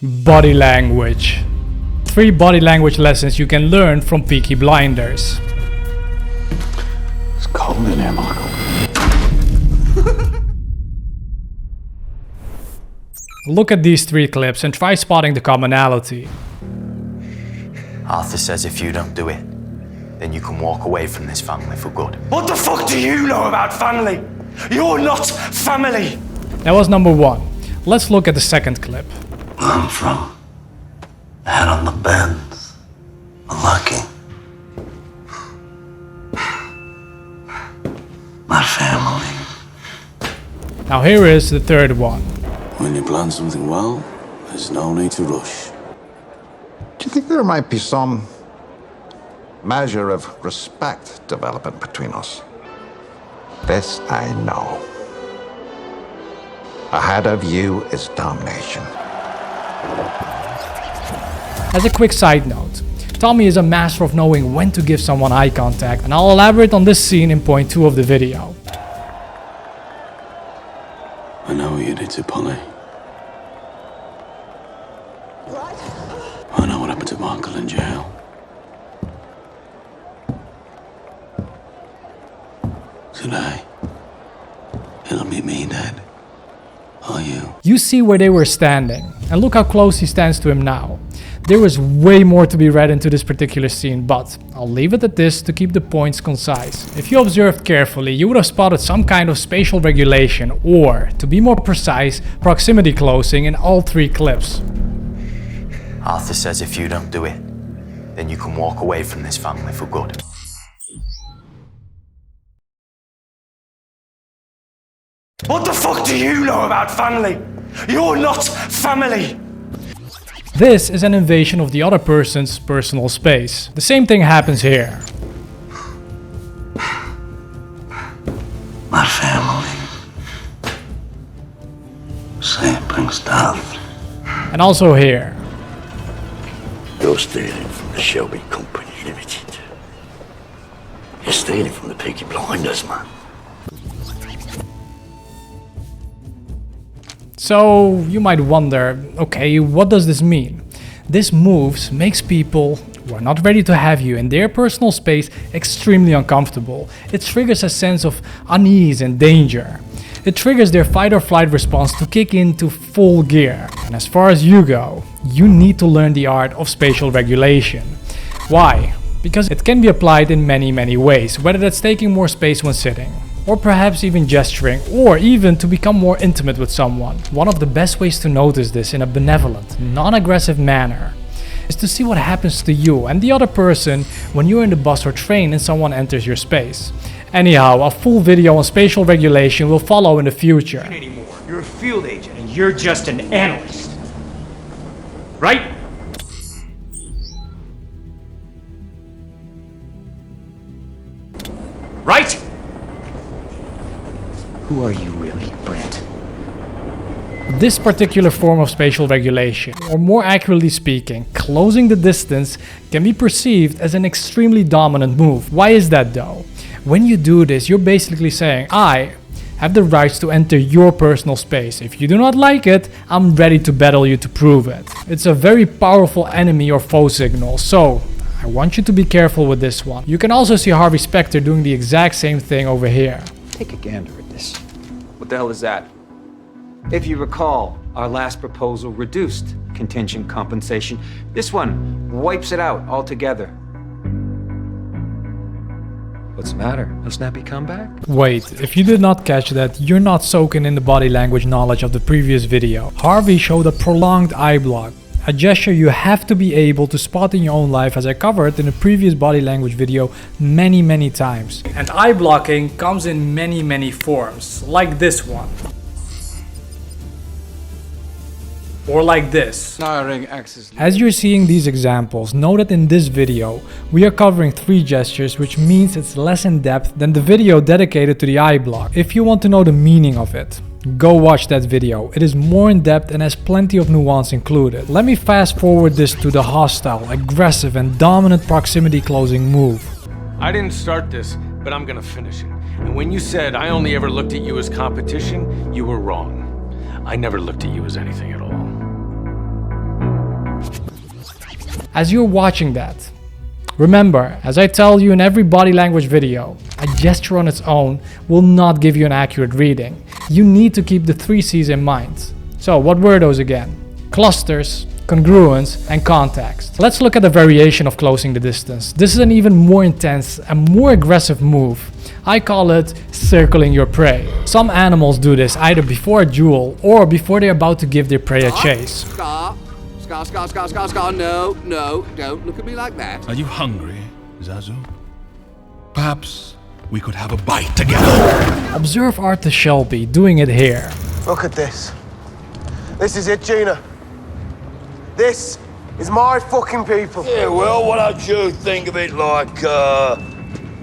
Body language. 3 body language lessons you can learn from Peaky Blinders. It's cold in here, Michael. Look at these 3 clips and try spotting the commonality. Arthur says if you don't do it, then you can walk away from this family for good. What the fuck do you know about family? You're not family! That was number 1. Let's look at the second clip. Where I'm from, head on the bends, unlucky. My family. Now here is the third one. When you plan something well, there's no need to rush. Do you think there might be some measure of respect developing between us? This I know. Ahead of you is damnation. As a quick side note, Tommy is a master of knowing when to give someone eye contact, and I'll elaborate on this scene in point 2 of the video. I know what you did to Polly. I know what happened to Michael in jail. Today, it'll be me dead. Or you. You see where they were standing, and look how close he stands to him now. There was way more to be read into this particular scene, but I'll leave it at this to keep the points concise. If you observed carefully, you would have spotted some kind of spatial regulation, or, to be more precise, proximity closing in all 3 clips. Arthur says if you don't do it, then you can walk away from this family for good. What the fuck do you know about family? You're not family! This is an invasion of the other person's personal space. The same thing happens here. My family. Same brings death. And also here. You're stealing from the Shelby Company Limited. You're stealing from the Peaky Blinders, man. So you might wonder, okay, what does this mean? This moves makes people who are not ready to have you in their personal space extremely uncomfortable. It triggers a sense of unease and danger. It triggers their fight or flight response to kick into full gear. And as far as you go, you need to learn the art of spatial regulation. Why? Because it can be applied in many ways, whether that's taking more space when sitting, or perhaps even gesturing, or even to become more intimate with someone. One of the best ways to notice this in a benevolent, non-aggressive manner is to see what happens to you and the other person when you're in the bus or train and someone enters your space. Anyhow, a full video on spatial regulation will follow in the future. Anymore. You're a field agent and you're just an analyst. Right? Right? Who are you really, Brent? This particular form of spatial regulation, or more accurately speaking, closing the distance, can be perceived as an extremely dominant move. Why is that though? When you do this, you're basically saying, I have the rights to enter your personal space. If you do not like it, I'm ready to battle you to prove it. It's a very powerful enemy or foe signal, so I want you to be careful with this one. You can also see Harvey Specter doing the exact same thing over here. Take a gander at this. What the hell is that? If you recall, our last proposal reduced contingent compensation. This one wipes it out altogether. What's the matter? No snappy comeback? Wait, if you did not catch that, you're not soaking in the body language knowledge of the previous video. Harvey showed a prolonged eye block, a gesture you have to be able to spot in your own life, as I covered in a previous body language video many times. And eye blocking comes in many forms, like this one. Or like this. As you're seeing these examples, know that in this video we are covering 3 gestures, which means it's less in depth than the video dedicated to the eye block. If you want to know the meaning of it, go watch that video. It is more in depth and has plenty of nuance included. Let me fast forward this to the hostile, aggressive and dominant proximity closing move. I didn't start this, but I'm gonna finish it. And when you said I only ever looked at you as competition, you were wrong. I never looked at you as anything at all. As you're watching that, remember, as I tell you in every body language video, a gesture on its own will not give you an accurate reading. You need to keep the 3 C's in mind. So what were those again? Clusters, congruence, and context. Let's look at the variation of closing the distance. This is an even more intense and more aggressive move. I call it circling your prey. Some animals do this either before a duel or before they're about to give their prey a chase. Scar. No, don't look at me like that. Are you hungry, Zazu? Perhaps we could have a bite together. Observe Arthur Shelby doing it here. Look at this. This is it, Gina. This is my fucking people. Yeah, well, why don't you think of it like,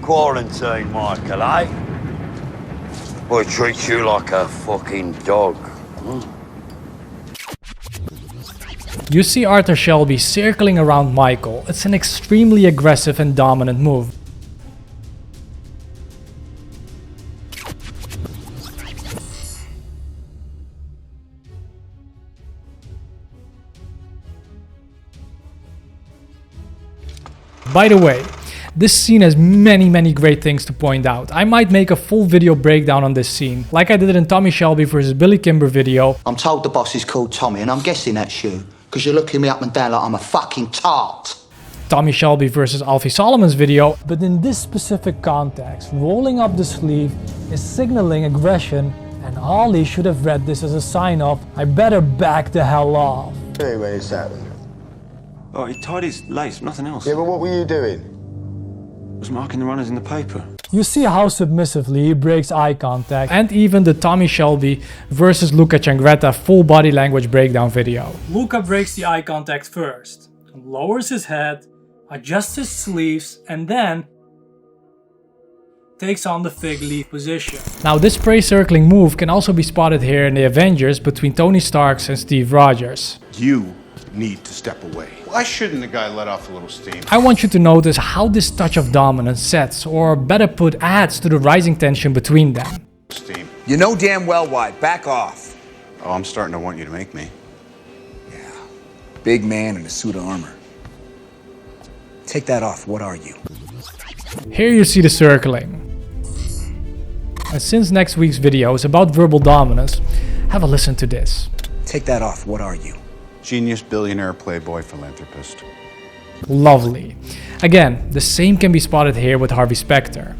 quarantine, Michael, eh? Boy treats you like a fucking dog. You see Arthur Shelby circling around Michael. It's an extremely aggressive and dominant move. By the way, this scene has many great things to point out. I might make a full video breakdown on this scene, like I did in Tommy Shelby versus Billy Kimber video. I'm told the boss is called Tommy, and I'm guessing that's you, because you're looking me up and down like I'm a fucking tart. Tommy Shelby versus Alfie Solomon's video. But in this specific context, rolling up the sleeve is signaling aggression, and Ollie should have read this as a sign of, I better back the hell off. Hey, where's that? Oh, he tied his lace, nothing else. Yeah, but what were you doing? Was marking the runners in the paper. You see how submissively he breaks eye contact, and even the Tommy Shelby versus Luca Changretta full body language breakdown video. Luca breaks the eye contact first, lowers his head, adjusts his sleeves, and then takes on the fig leaf position. Now this prey circling move can also be spotted here in the Avengers between Tony Stark and Steve Rogers. You need to step away. Why shouldn't the guy let off a little steam? I want you to notice how this touch of dominance sets, or better put, adds to the rising tension between them. Steam. You know damn well why. Back off. Oh, I'm starting to want you to make me. Yeah. Big man in a suit of armor. Take that off. What are you? Here you see the circling. And since next week's video is about verbal dominance, have a listen to this. Take that off. What are you? Genius, billionaire, playboy, philanthropist. Lovely. Again, the same can be spotted here with Harvey Specter.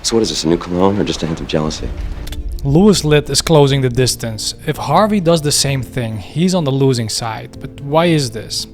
So what is this, a new cologne or just a hint of jealousy? Louis Litt is closing the distance. If Harvey does the same thing, he's on the losing side. But why is this?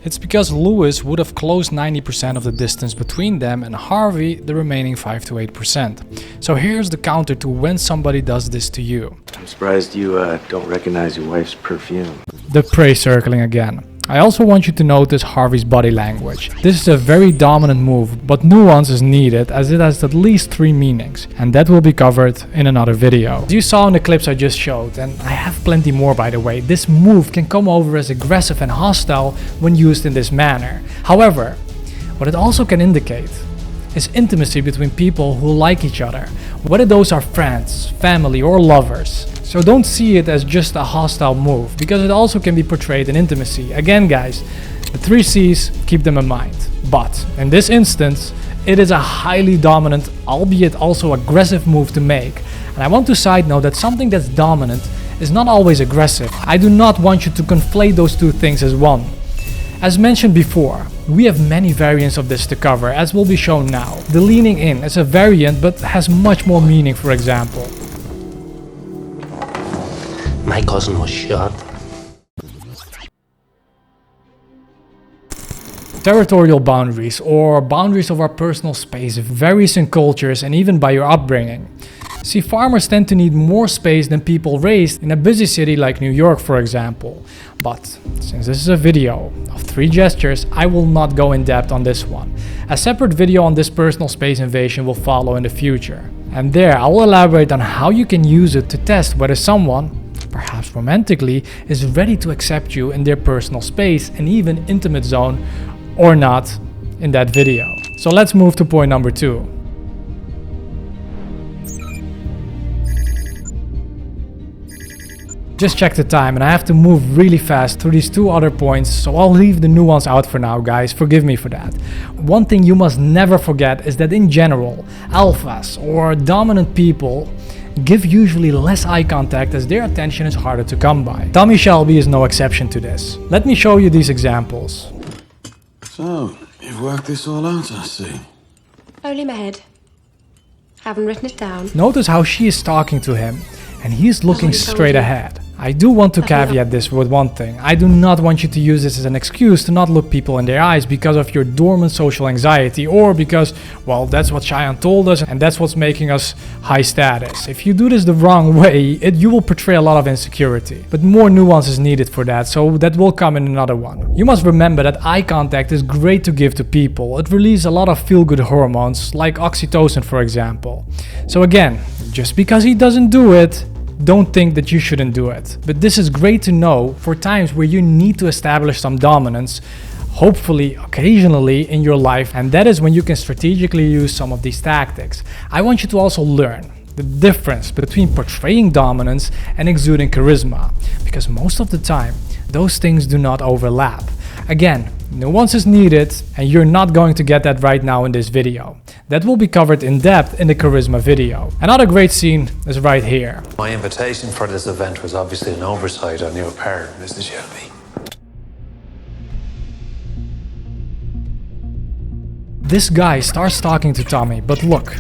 It's because Louis would have closed 90% of the distance between them and Harvey the remaining 5 to 8%. So here's the counter to when somebody does this to you. I'm surprised you don't recognize your wife's perfume. The prey circling again. I also want you to notice Harvey's body language. This is a very dominant move, but nuance is needed as it has at least 3 meanings, and that will be covered in another video. As you saw in the clips I just showed, and I have plenty more by the way, this move can come over as aggressive and hostile when used in this manner. However, what it also can indicate is intimacy between people who like each other, whether those are friends, family, or lovers. So don't see it as just a hostile move, because it also can be portrayed in intimacy. Again guys, the 3 C's, keep them in mind. But in this instance, it is a highly dominant, albeit also aggressive move to make. And I want to side note that something that's dominant is not always aggressive. I do not want you to conflate those two things as one. As mentioned before, we have many variants of this to cover, as will be shown now. The leaning in is a variant but has much more meaning, for example. My cousin was shot. Territorial boundaries, or boundaries of our personal space, varies in cultures and even by your upbringing. See, farmers tend to need more space than people raised in a busy city like New York, for example. But since this is a video of 3 gestures, I will not go in depth on this one. A separate video on this personal space invasion will follow in the future. And there I will elaborate on how you can use it to test whether someone, perhaps romantically, is ready to accept you in their personal space and even intimate zone or not in that video. So let's move to point number 2. Just check the time and I have to move really fast through these two other points, so I'll leave the nuance out for now, guys, forgive me for that. One thing you must never forget is that in general, alphas or dominant people give usually less eye contact as their attention is harder to come by. Tommy Shelby is no exception to this. Let me show you these examples. So, you've worked this all out, I see. Only in my head. Haven't written it down. Notice how she is talking to him and he's looking straight ahead. I do want to caveat this with one thing. I do not want you to use this as an excuse to not look people in their eyes because of your dormant social anxiety or because, well, that's what Shayan told us and that's what's making us high status. If you do this the wrong way, you will portray a lot of insecurity. But more nuance is needed for that, so that will come in another one. You must remember that eye contact is great to give to people. It releases a lot of feel-good hormones, like oxytocin for example. So again, just because he doesn't do it, don't think that you shouldn't do it. But this is great to know for times where you need to establish some dominance, hopefully occasionally in your life, and that is when you can strategically use some of these tactics. I want you to also learn the difference between portraying dominance and exuding charisma, because most of the time those things do not overlap. Again, nuance is needed and you're not going to get that right now in this video. That will be covered in depth in the charisma video. Another great scene is right here. My invitation for this event was obviously an oversight on your part, Mr. Shelby. This guy starts talking to Tommy, but look,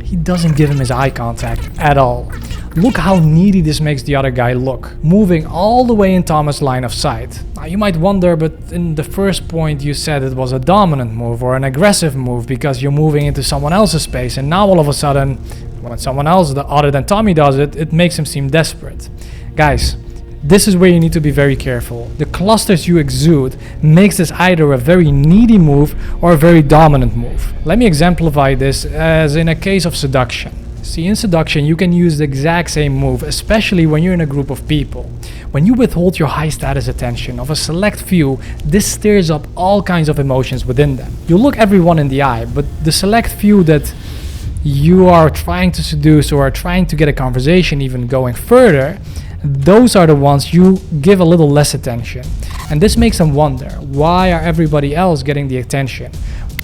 he doesn't give him his eye contact at all. Look how needy this makes the other guy look, moving all the way in Thomas' line of sight. Now you might wonder, but in the first point you said it was a dominant move or an aggressive move because you're moving into someone else's space, and now all of a sudden, when someone else other than Tommy does it, it makes him seem desperate. Guys, this is where you need to be very careful. The clusters you exude makes this either a very needy move or a very dominant move. Let me exemplify this as in a case of seduction. See, in seduction you can use the exact same move, especially when you're in a group of people. When you withhold your high status attention of a select few, this stirs up all kinds of emotions within them. You look everyone in the eye, but the select few that you are trying to seduce or are trying to get a conversation even going further, those are the ones you give a little less attention. And this makes them wonder, why are everybody else getting the attention?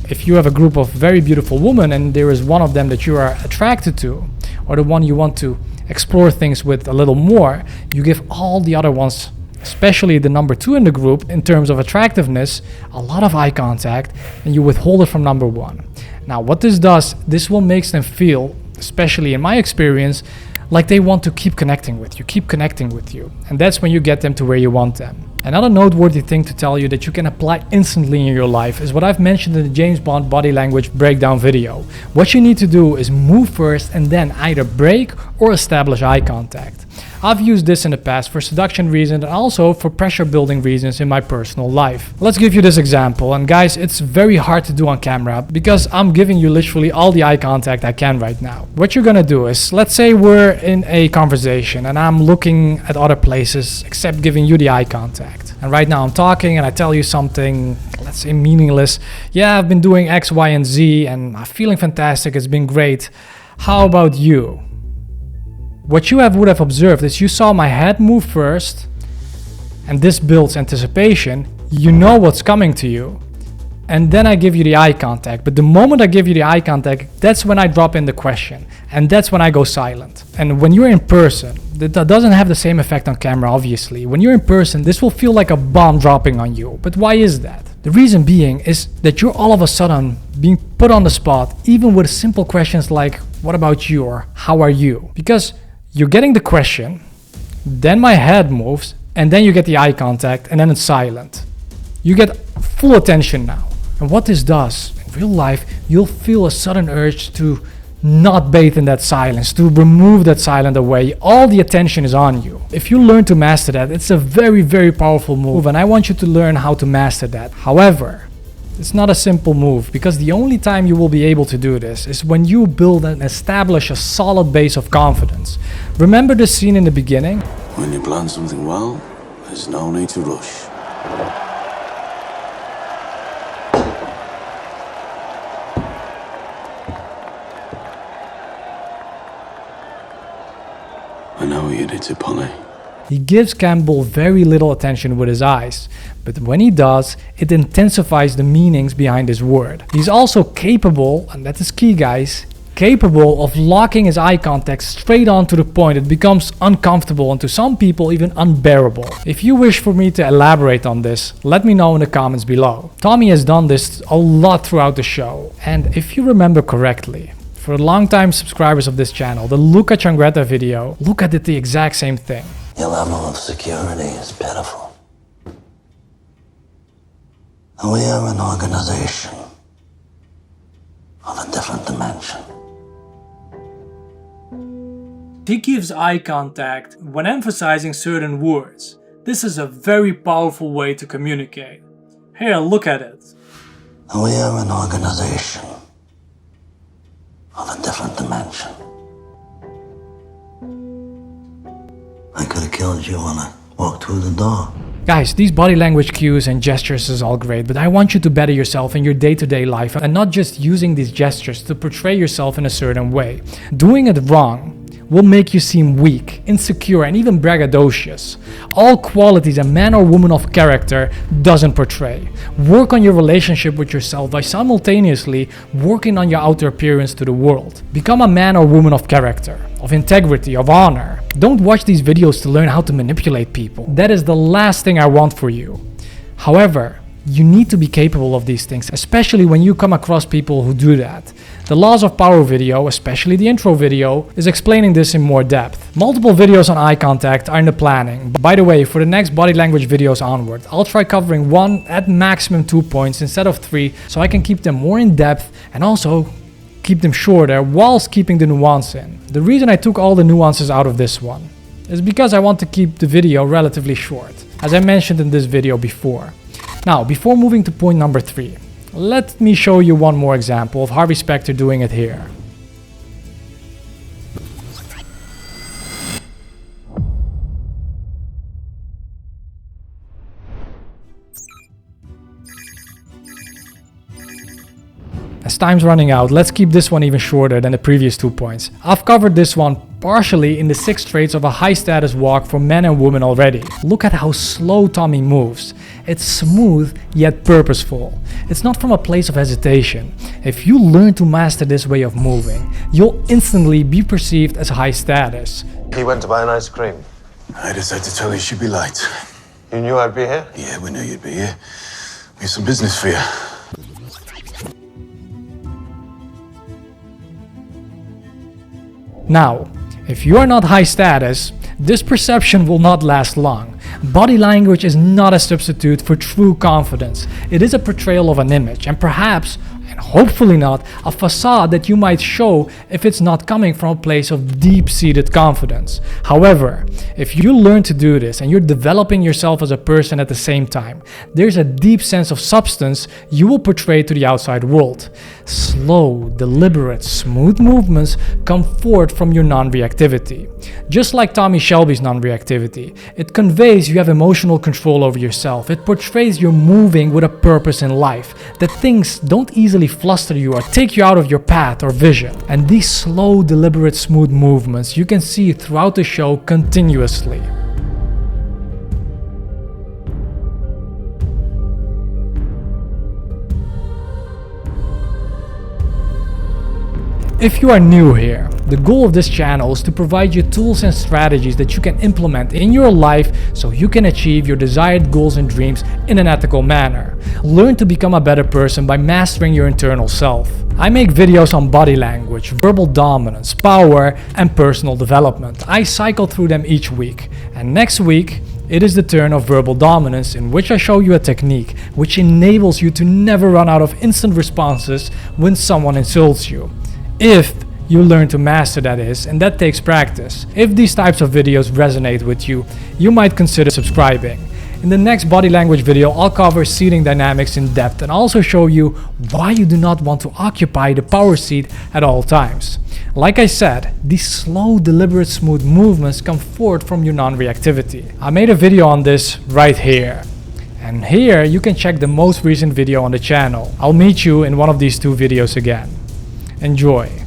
If you have a group of very beautiful women and there is one of them that you are attracted to, or the one you want to explore things with a little more, you give all the other ones, especially the number 2 in the group in terms of attractiveness, a lot of eye contact, and you withhold it from number 1. Now what this does, this will make them feel, especially in my experience, like they want to keep connecting with you, and that's when you get them to where you want them. Another noteworthy thing to tell you that you can apply instantly in your life is what I've mentioned in the James Bond body language breakdown video. What you need to do is move first and then either break or establish eye contact. I've used this in the past for seduction reasons and also for pressure building reasons in my personal life. Let's give you this example, and guys, it's very hard to do on camera because I'm giving you literally all the eye contact I can right now. What you're gonna do is, let's say we're in a conversation and I'm looking at other places except giving you the eye contact. And right now I'm talking and I tell you something, let's say meaningless. Yeah, I've been doing X, Y, and Z and I'm feeling fantastic, it's been great. How about you? What you would have observed is you saw my head move first, and this builds anticipation. You know what's coming to you, and then I give you the eye contact. But the moment I give you the eye contact, that's when I drop in the question, and that's when I go silent. And when you're in person, that doesn't have the same effect on camera, obviously. When you're in person, this will feel like a bomb dropping on you. But why is that? The reason being is that you're all of a sudden being put on the spot, even with simple questions like, what about you, or how are you? Because you're getting the question, then my head moves, and then you get the eye contact, and then it's silent. You get full attention now. And what this does, in real life, you'll feel a sudden urge to not bathe in that silence, to remove that silence away. All the attention is on you. If you learn to master that, it's a very, very powerful move, and I want you to learn how to master that. However, it's not a simple move, because the only time you will be able to do this is when you build and establish a solid base of confidence. Remember the scene in the beginning? When you plan something well, there's no need to rush. I know what you did to Polly. He gives Campbell very little attention with his eyes, but when he does, it intensifies the meanings behind his word. He's also capable, and that is key guys, capable of locking his eye contact straight on to the point it becomes uncomfortable and to some people even unbearable. If you wish for me to elaborate on this, let me know in the comments below. Tommy has done this a lot throughout the show, and if you remember correctly, for long-time subscribers of this channel, the Luca Changretta video, Luca did the exact same thing. Your level of security is pitiful. And we are an organization of a different dimension. He gives eye contact when emphasizing certain words. This is a very powerful way to communicate. Here, look at it. And we are an organization of a different dimension. I could have killed you when I walked through the door. Guys, these body language cues and gestures is all great, but I want you to better yourself in your day-to-day life and not just using these gestures to portray yourself in a certain way. Doing it wrong will make you seem weak, insecure, and even braggadocious. All qualities a man or woman of character doesn't portray. Work on your relationship with yourself by simultaneously working on your outer appearance to the world. Become a man or woman of character, of integrity, of honor. Don't watch these videos to learn how to manipulate people. That is the last thing I want for you. However, you need to be capable of these things, especially when you come across people who do that. The Laws of Power video, especially the intro video, is explaining this in more depth. Multiple videos on eye contact are in the planning. By the way, for the next body language videos onward, I'll try covering 1 at maximum 2 points instead of 3, so I can keep them more in depth and also keep them shorter whilst keeping the nuance in. The reason I took all the nuances out of this one is because I want to keep the video relatively short, as I mentioned in this video before. Now, before moving to point number 3, let me show you one more example of Harvey Specter doing it here. As time's running out, let's keep this one even shorter than the previous 2 points. I've covered this one partially in the 6 traits of a high status walk for men and women already. Look at how slow Tommy moves. It's smooth yet purposeful. It's not from a place of hesitation. If you learn to master this way of moving, you'll instantly be perceived as high status. He went to buy an ice cream. I decided to tell you she'd be late. You knew I'd be here? Yeah, we knew you'd be here. We have some business for you. Now, if you are not high status, this perception will not last long. Body language is not a substitute for true confidence. It is a portrayal of an image, and perhaps, and hopefully not, a facade that you might show if it's not coming from a place of deep-seated confidence. However, if you learn to do this and you're developing yourself as a person at the same time, there's a deep sense of substance you will portray to the outside world. Slow, deliberate, smooth movements come forth from your non-reactivity. Just like Tommy Shelby's non-reactivity, it conveys you have emotional control over yourself. It portrays you're moving with a purpose in life, that things don't easily fluster you or take you out of your path or vision. And these slow, deliberate, smooth movements you can see throughout the show continuously. If you are new here, the goal of this channel is to provide you tools and strategies that you can implement in your life so you can achieve your desired goals and dreams in an ethical manner. Learn to become a better person by mastering your internal self. I make videos on body language, verbal dominance, power, and personal development. I cycle through them each week, and next week it is the turn of verbal dominance, in which I show you a technique which enables you to never run out of instant responses when someone insults you. If you learn to master, that is, and that takes practice. If these types of videos resonate with you, you might consider subscribing. In the next body language video, I'll cover seating dynamics in depth and also show you why you do not want to occupy the power seat at all times. Like I said, these slow, deliberate, smooth movements come forth from your non-reactivity. I made a video on this right here. And here you can check the most recent video on the channel. I'll meet you in one of these 2 videos again. Enjoy.